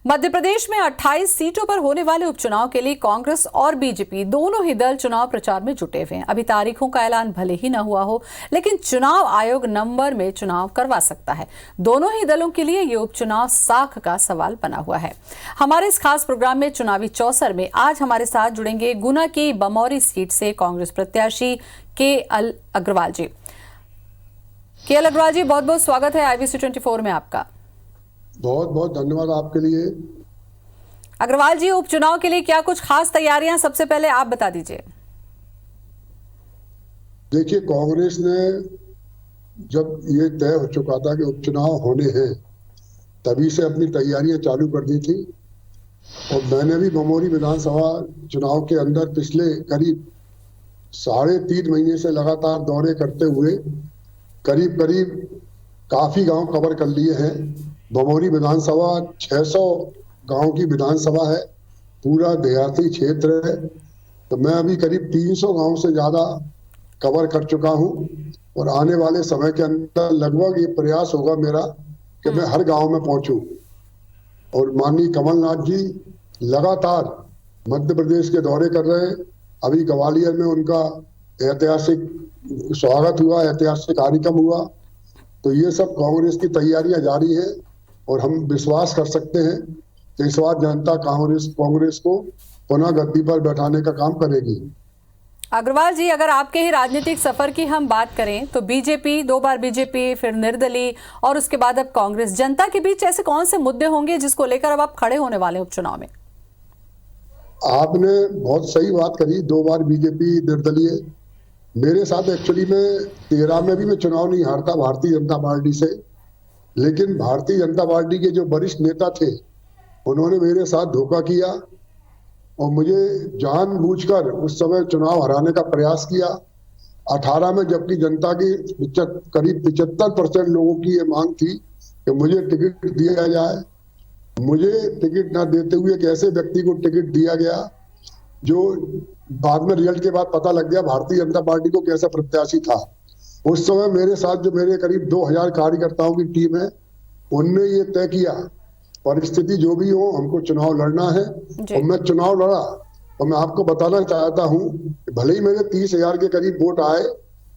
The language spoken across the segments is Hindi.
मध्य प्रदेश में 28 सीटों पर होने वाले उपचुनाव के लिए कांग्रेस और बीजेपी दोनों ही दल चुनाव प्रचार में जुटे हुए हैं। अभी तारीखों का ऐलान भले ही न हुआ हो, लेकिन चुनाव आयोग नवंबर में चुनाव करवा सकता है। दोनों ही दलों के लिए ये उपचुनाव साख का सवाल बना हुआ है। हमारे इस खास प्रोग्राम में चुनावी चौसर में आज हमारे साथ जुड़ेंगे गुना की बमौरी सीट से कांग्रेस प्रत्याशी के.एल. अग्रवाल जी। के.एल. अग्रवाल जी, बहुत बहुत स्वागत है IBC 24 में आपका। बहुत बहुत धन्यवाद आपके लिए। अग्रवाल जी, उपचुनाव के लिए क्या कुछ खास तैयारियां, सबसे पहले आप बता दीजिए। देखिए, कांग्रेस ने जब ये तय हो चुका था कि उपचुनाव होने हैं, तभी से अपनी तैयारियां चालू कर दी थी। और मैंने भी बमौरी विधानसभा चुनाव के अंदर पिछले करीब 3.5 महीने से लगातार दौरे करते हुए करीब करीब काफी गांव कवर कर लिए हैं। बमौरी विधानसभा 600 गांव की विधानसभा है, पूरा देहाती क्षेत्र है। तो मैं अभी करीब 300 गांव से ज्यादा कवर कर चुका हूं और आने वाले समय के अंदर लगभग ये प्रयास होगा मेरा कि मैं हर गांव में पहुंचूं। और माननीय कमलनाथ जी लगातार मध्य प्रदेश के दौरे कर रहे हैं। अभी ग्वालियर में उनका ऐतिहासिक स्वागत हुआ, ऐतिहासिक कार्यक्रम हुआ। तो ये सब कांग्रेस की तैयारियां जारी है और हम विश्वास कर सकते हैं कि इस बार जनता कांग्रेस को पुनः गद्दी पर बैठाने का काम करेगी। अग्रवाल जी, अगर आपके ही राजनीतिक सफर की हम बात करें तो बीजेपी, 2 बार बीजेपी, फिर निर्दलीय और उसके बाद अब कांग्रेस, जनता के बीच ऐसे कौन से मुद्दे होंगे जिसको लेकर अब आप खड़े होने वाले हैं उपचुनाव में? आपने बहुत सही बात करी, 2 बार बीजेपी, निर्दलीय। मेरे साथ एक्चुअली में 13 में भी मैं चुनाव नहीं हारता भारतीय जनता पार्टी से, लेकिन भारतीय जनता पार्टी के जो वरिष्ठ नेता थे उन्होंने मेरे साथ धोखा किया और मुझे जानबूझकर उस समय चुनाव हराने का प्रयास किया। 18 में जबकि जनता की करीब 75% लोगों की ये मांग थी कि मुझे टिकट दिया जाए, मुझे टिकट ना देते हुए एक ऐसे व्यक्ति को टिकट दिया गया जो बाद में रिजल्ट के बाद पता लग गया भारतीय जनता पार्टी को कैसा प्रत्याशी था। उस समय मेरे साथ जो मेरे करीब 2000 कार्यकर्ताओं की टीम है, उनने ये तय किया परिस्थिति जो भी हो हमको चुनाव लड़ना है और मैं चुनाव लड़ा। और मैं आपको बताना चाहता हूं कि भले ही मेरे 30,000 के करीब वोट आए,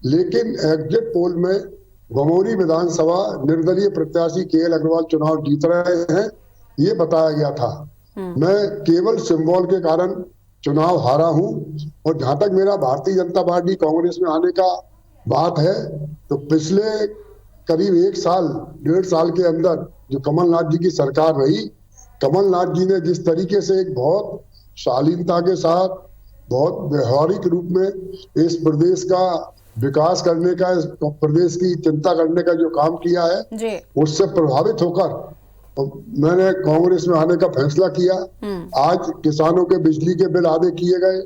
लेकिन एग्जिट पोल में बमौरी विधानसभा निर्दलीय प्रत्याशी के.एल. अग्रवाल चुनाव जीत रहे हैं, ये बताया गया था। मैं केवल सिंबल के कारण चुनाव हारा हूं। और जहां तक मेरा भारतीय जनता पार्टी कांग्रेस में आने का बात है, तो पिछले करीब 1.5 साल के अंदर जो कमलनाथ जी की सरकार रही, कमलनाथ जी ने जिस तरीके से एक बहुत शालीनता के साथ, बहुत व्यवहारिक रूप में इस प्रदेश का विकास करने का, इस प्रदेश की चिंता करने का जो काम किया है, उससे प्रभावित होकर मैंने कांग्रेस में आने का फैसला किया। आज किसानों के बिजली के बिल आधे किए गए,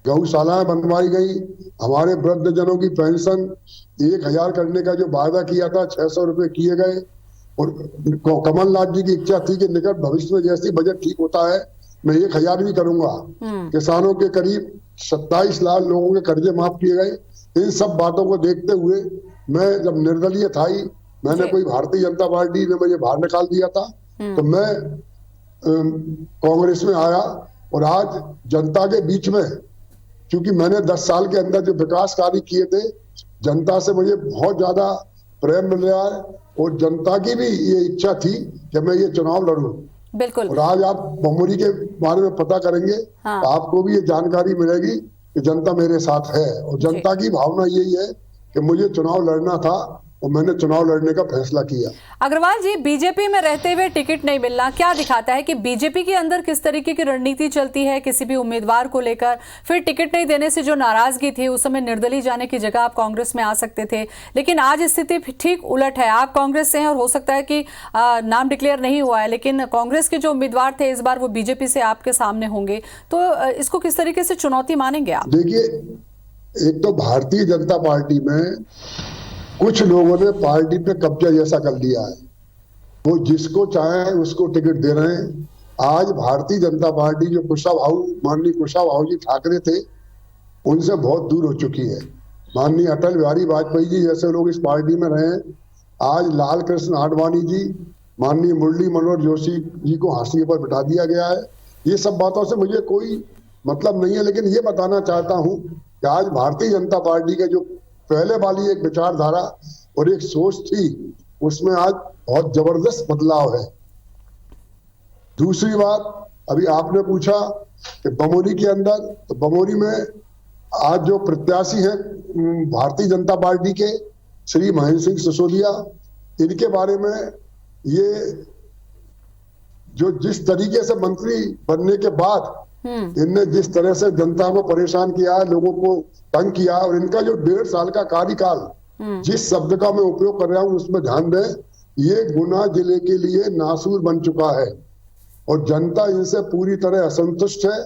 गौशालाएं बनवाई गई, हमारे वृद्धजनों की पेंशन 1000 करने का जो वादा किया था 600 रुपए किए गए। और कमलनाथ जी की इच्छा थी कि निकट भविष्य में जैसे बजट ठीक होता है मैं 1000 भी करूंगा। किसानों के करीब 27 लाख लोगों के कर्जे माफ किए गए। इन सब बातों को देखते हुए मैं जब निर्दलीय था ही, मैंने कोई भारतीय जनता पार्टी ने मुझे बाहर निकाल दिया था, तो मैं कांग्रेस में आया। और आज जनता के बीच में, क्योंकि मैंने 10 साल के अंदर जो विकास कार्य किए थे, जनता से मुझे बहुत ज्यादा प्रेम मिल रहा है और जनता की भी ये इच्छा थी कि मैं ये चुनाव लड़ूं। बिल्कुल। और आज आप बमौरी के बारे में पता करेंगे तो आपको भी ये जानकारी मिलेगी कि जनता मेरे साथ है और जनता की भावना यही है कि मुझे चुनाव लड़ना था और मैंने चुनाव लड़ने का फैसला किया। अग्रवाल जी, बीजेपी में रहते हुए टिकट नहीं मिलना क्या दिखाता है कि बीजेपी के अंदर किस तरीके की रणनीति चलती है किसी भी उम्मीदवार को लेकर? फिर टिकट नहीं देने से जो नाराजगी थी, उस समय निर्दलीय जाने की जगह आप कांग्रेस में आ सकते थे, लेकिन आज स्थिति ठीक उलट है। आप कांग्रेस से हैं और हो सकता है कि नाम डिक्लेयर नहीं हुआ है, लेकिन कांग्रेस के जो उम्मीदवार थे इस बार वो बीजेपी से आपके सामने होंगे, तो इसको किस तरीके से चुनौती मानेंगे आप? देखिए, एक तो भारतीय जनता पार्टी में कुछ लोगों ने पार्टी पे कब्जा जैसा कर लिया है, वो जिसको चाहे उसको टिकट दे रहे हैं। आज भारतीय जनता पार्टी जो माननीय कुशाभाऊ जी ठाकरे थे, उनसे बहुत दूर हो चुकी है। माननीय अटल बिहारी वाजपेयी जी जैसे लोग इस पार्टी में रहे हैं। आज लाल कृष्ण आडवाणी जी माननीय मुरली मनोहर जोशी जी को हाशिए पर बिठा दिया गया है। ये सब बातों से मुझे कोई मतलब नहीं है, लेकिन ये बताना चाहता हूं कि आज भारतीय जनता पार्टी के जो पहले वाली एक विचारधारा और एक सोच थी, उसमें आज बहुत जबरदस्त बदलाव है। दूसरी बात, अभी आपने पूछा कि बमोरी के अंदर, तो बमोरी में आज जो प्रत्याशी हैं भारतीय जनता पार्टी के श्री महेंद्र सिंह सिसोदिया, इनके बारे में ये जो जिस तरीके से मंत्री बनने के बाद इनने जिस तरह से जनता को परेशान किया, लोगों को तंग किया, और इनका जो 1.5 साल का कार्यकाल, जिस शब्द का मैं उपयोग कर रहा हूं उसमें ध्यान दें, ये गुना जिले के लिए नासूर बन चुका है और जनता इनसे पूरी तरह असंतुष्ट है।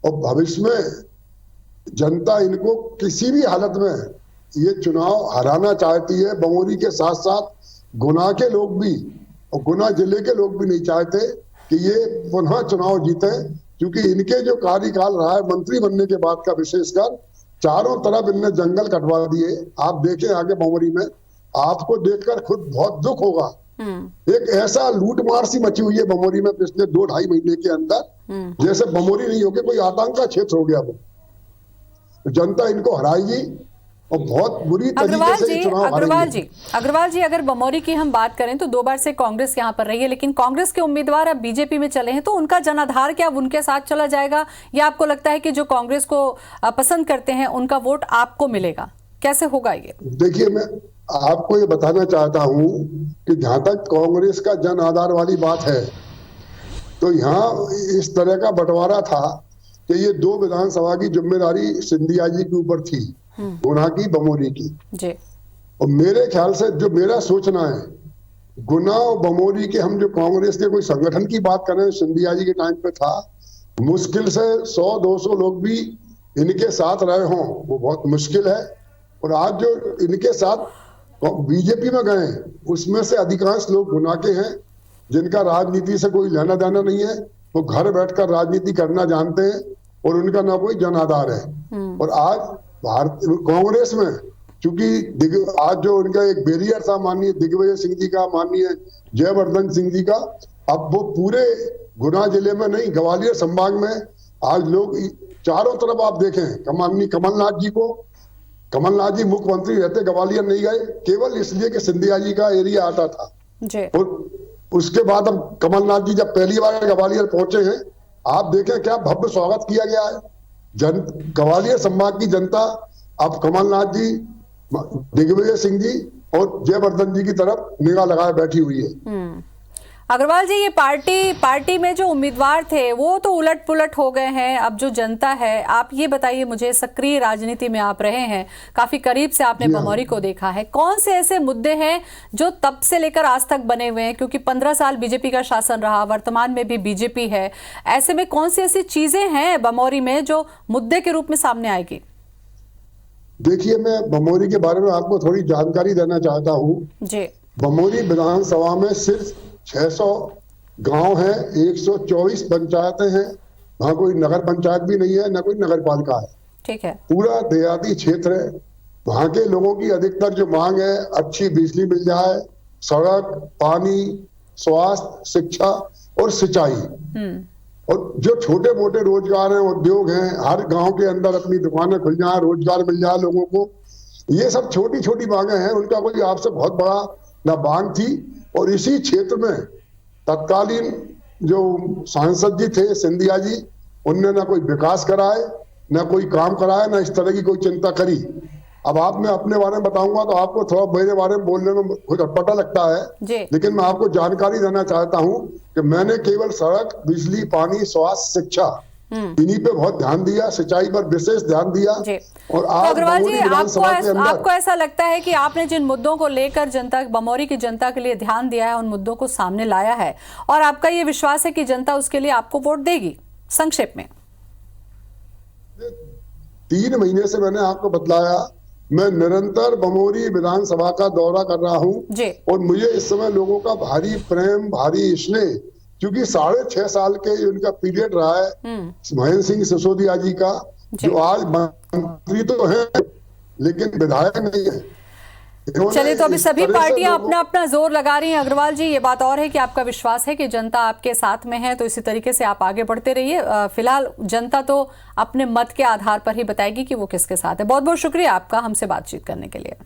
और भविष्य में जनता इनको किसी भी हालत में ये चुनाव हराना चाहती है। बमोरी के साथ साथ गुना के लोग भी और गुना जिले के लोग भी नहीं चाहते कि ये पुनः चुनाव जीते, क्योंकि इनके जो कार्यकाल रहा है मंत्री बनने के बाद का, विशेषकर चारों तरफ इनने जंगल कटवा दिए। आप देखें आगे बमोरी में, आपको देखकर खुद बहुत दुख होगा। एक ऐसा लूटमार सी मची हुई है बमोरी में पिछले 2-2.5 महीने के अंदर, जैसे बमोरी नहीं होके कोई आतंक का क्षेत्र हो गया। वो जनता इनको हराएगी और बहुत बुरी तरीके से चुनाव हारेगी। अग्रवाल जी, अगर बमोरी की हम बात करें तो 2 बार से कांग्रेस यहाँ पर रही है, लेकिन कांग्रेस के उम्मीदवार अब बीजेपी में चले हैं, तो उनका जनाधार क्या अब उनके साथ चला जाएगा, या आपको लगता है कि जो कांग्रेस को पसंद करते हैं उनका वोट आपको मिलेगा? कैसे होगा ये? देखिए, मैं आपको ये बताना चाहता हूं कि जहां तक कांग्रेस का जन आधार वाली बात है, तो यहाँ इस तरह का बंटवारा था कि ये 2 विधानसभा की जिम्मेदारी सिंधिया जी के ऊपर थी, गुना की, बमोरी की जी। और मेरे ख्याल से जो मेरा सोचना है, गुना और बमोरी के हम जो कांग्रेस के कोई संगठन की बात करें, सिंधिया जी के टाइम पे था, मुश्किल से 100-200 लोग भी इनके साथ रहे हों, वो बहुत मुश्किल है। और आज जो इनके साथ बीजेपी में गए, उसमें से अधिकांश लोग गुना के हैं, जिनका राजनीति से कोई लेना देना नहीं है। वो घर बैठकर राजनीति करना जानते हैं और उनका ना कोई जनाधार है। और आज कांग्रेस में चूंकि आज जो उनका एक बैरियर था माननीय दिग्विजय सिंह जी का, माननीय जयवर्धन सिंह जी का, अब वो पूरे गुना जिले में नहीं, ग्वालियर संभाग में आज लोग चारों तरफ आप देखें, माननीय कमलनाथ जी को, कमलनाथ जी मुख्यमंत्री रहते ग्वालियर नहीं गए, केवल इसलिए कि सिंधिया जी का एरिया आता था। और उसके बाद अब कमलनाथ जी जब पहली बार ग्वालियर पहुंचे हैं, आप देखें क्या भव्य स्वागत किया गया है। ग्वालियर संभाग की जनता अब कमलनाथ जी, दिग्विजय सिंह जी और जयवर्धन जी की तरफ निगाह लगाए बैठी हुई है। अग्रवाल जी, ये पार्टी में जो उम्मीदवार थे वो तो उलट पुलट हो गए हैं, अब जो जनता है, आप ये बताइए मुझे, सक्रिय राजनीति में आप रहे हैं, काफी करीब से आपने बमोरी को देखा है, कौन से ऐसे मुद्दे हैं जो तब से लेकर आज तक बने हुए हैं? क्योंकि 15 साल बीजेपी का शासन रहा, वर्तमान में भी बीजेपी है, ऐसे में कौन सी ऐसी चीजें हैं बमोरी में जो मुद्दे के रूप में सामने आएगी? देखिए, मैं बमोरी के बारे में आपको थोड़ी जानकारी देना चाहता हूँ जी। बमोरी विधानसभा में सिर्फ 600 गांव हैं, 124 पंचायतें हैं, वहां कोई नगर पंचायत भी नहीं है, ना कोई नगर पालिका है। ठीक है। पूरा देहाती क्षेत्र है। वहां के लोगों की अधिकतर जो मांग है, अच्छी बिजली मिल जाए, सड़क, पानी, स्वास्थ्य, शिक्षा और सिंचाई, और जो छोटे मोटे रोजगार हैं, उद्योग हैं, हर गांव के अंदर अपनी दुकानें खुल जाए, रोजगार मिल जाए लोगों को, ये सब छोटी छोटी मांगे हैं। उनका कोई आपसे बहुत बड़ा ना मांग थी। और इसी क्षेत्र में तत्कालीन जो सांसद जी थे सिंधिया जी, उनने ना कोई विकास कराए, ना कोई काम कराया, ना इस तरह की कोई चिंता करी। अब आप, मैं अपने बारे में बताऊंगा तो आपको थोड़ा मेरे बारे में बोलने में कुछ अटपटा लगता है, लेकिन मैं आपको जानकारी देना चाहता हूं कि मैंने केवल सड़क, बिजली, पानी, स्वास्थ्य, शिक्षा, इन्हीं पे बहुत ध्यान दिया, सिंचाई पर विशेष ध्यान दिया। और आज अग्रवाल जी, आपको ऐसा लगता है कि आपने जिन मुद्दों को लेकर जनता, बमोरी की जनता के लिए ध्यान दिया है, उन मुद्दों को सामने लाया है, और आपका ये विश्वास है कि जनता उसके लिए आपको वोट देगी? संक्षेप में 3 महीने से मैंने आपको बतलाया, मैं निरंतर बमोरी विधानसभा का दौरा कर रहा हूं और मुझे इस समय लोगों का भारी प्रेम, भारी स्नेह, क्योंकि 6.5 साल के उनका पीरियड रहा है महेंद्र सिंह सिसोदिया जी का, जो आज मंत्री तो है लेकिन विधायक नहीं है। इन्होंने चलिए, तो अभी इस सभी तरह से पार्टियां लोगों- अपना अपना जोर लगा रही हैं। अग्रवाल जी, ये बात और है कि आपका विश्वास है कि जनता आपके साथ में है, तो इसी तरीके से आप आगे बढ़ते रहिए। फिलहाल जनता तो अपने मत के आधार पर ही बताएगी कि वो किसके साथ है। बहुत बहुत शुक्रिया आपका हमसे बातचीत करने के लिए।